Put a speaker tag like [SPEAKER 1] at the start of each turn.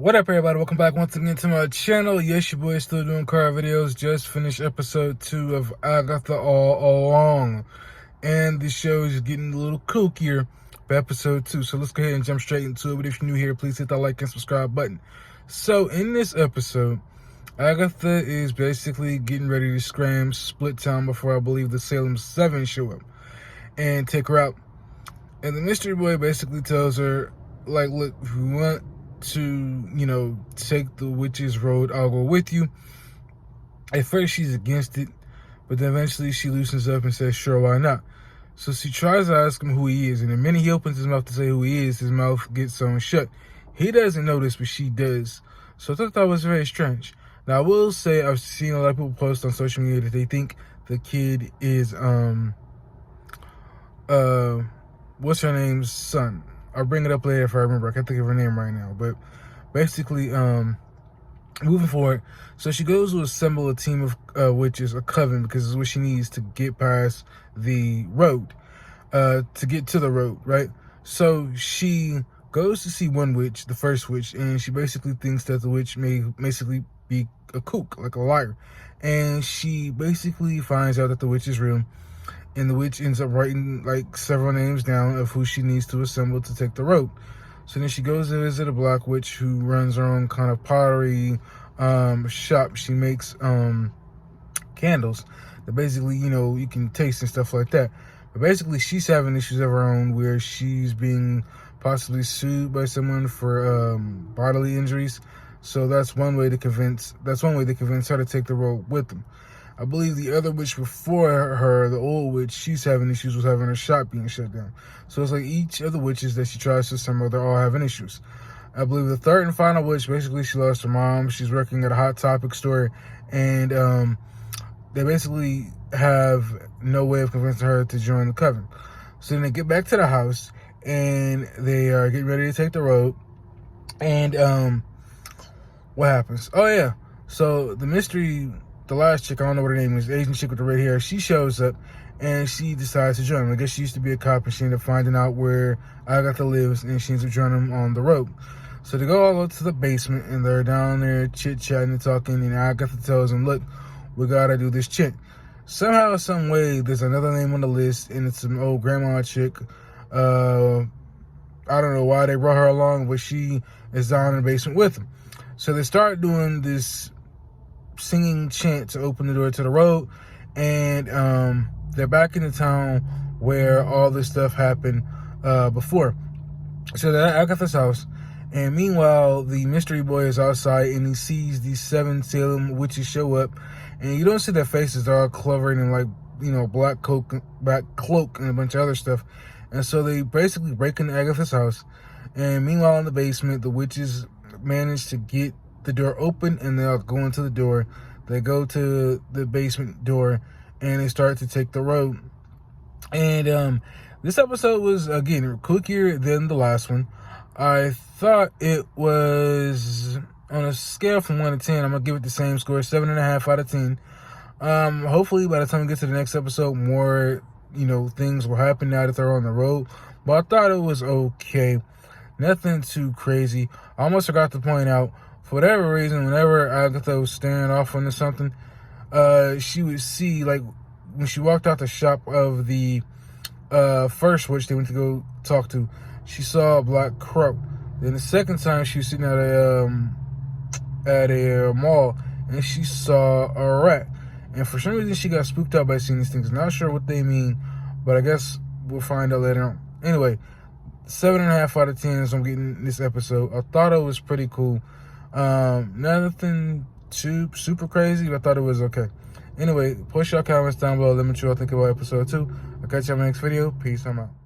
[SPEAKER 1] What up, everybody? Welcome back once again to my channel. Yes, your boy is still doing car videos. Just finished episode 2 of Agatha all along. And the show is getting a little kookier for episode 2. So let's go ahead and jump straight into it. But if you're new here, please hit that like and subscribe button. So in this episode, Agatha is basically getting ready to scram Split Town before I believe the Salem 7 show up and take her out. And the mystery boy basically tells her, like, look, if you want to, take the witch's road, I'll go with you. At first, she's against it, but then eventually she loosens up and says, sure, why not? So she tries to ask him who he is, and the minute he opens his mouth to say who he is, his mouth gets sewn shut. He doesn't notice, but she does. So I thought that was very strange. Now, I will say I've seen a lot of people post on social media that they think the kid is, what's her name's son. I'll bring it up later if I remember. I can't think of her name right now. But basically, moving forward, so she goes to assemble a team of witches, a coven, because it's what she needs to get past the road, to get to the road, right? So she goes to see one witch, the first witch, and she basically thinks that the witch may basically be a kook, like a liar. And she basically finds out that the witch is real. And the witch ends up writing like several names down of who she needs to assemble to take the road. So then she goes to visit a black witch who runs her own kind of pottery shop. She makes candles that basically, you can taste and stuff like that. But basically she's having issues of her own where she's being possibly sued by someone for bodily injuries. So that's one way to convince her to take the road with them. I believe the other witch before her, the old witch, she's having issues with having her shop being shut down. So it's like each of the witches that she tries to assemble, they're all having issues. I believe the third and final witch, basically she lost her mom. She's working at a Hot Topic store, and they basically have no way of convincing her to join the coven. So then they get back to the house, and they are getting ready to take the road. And what happens? Oh, yeah. So the last chick, I don't know what her name is, the Asian chick with the red hair, she shows up and she decides to join him. I guess she used to be a cop and she ended up finding out where Agatha lives, and she ends up joining him on the road. So they go all up to the basement and they're down there chit-chatting and talking, and Agatha tells them, look, we gotta do this chick. Somehow, some way, there's another name on the list, and it's some old grandma chick. I don't know why they brought her along, but she is down in the basement with them. So they start doing this singing chant to open the door to the road, and they're back in the town where all this stuff happened before. So they're at Agatha's house, and meanwhile the mystery boy is outside and he sees these 7 Salem witches show up, and you don't see their faces. They're all covered in like black cloak and a bunch of other stuff. And so they basically break into Agatha's house, and meanwhile in the basement the witches manage to get the door open, and they'll go into the door. They go to the basement door and they start to take the road. And this episode was, again, quicker than the last one. I thought it was, on a scale from 1 to 10, I'm gonna give it the same score, 7.5 out of 10. Hopefully by the time we get to the next episode, more things will happen now that they're on the road. But I thought it was okay, nothing too crazy. I almost forgot to point out, for whatever reason, whenever Agatha was staring off into something, she would see, like, when she walked out the shop of the first witch they went to go talk to, she saw a black crow. Then the second time, she was sitting at a mall, and she saw a rat. And for some reason, she got spooked out by seeing these things. Not sure what they mean, but I guess we'll find out later on. Anyway, 7.5 out of 10 is what I'm getting this episode. I thought it was pretty cool. Nothing too super crazy, but I thought it was okay. Anyway, post your comments down below. Let me know what you all think about episode 2. I'll catch you on my next video. Peace. I'm out.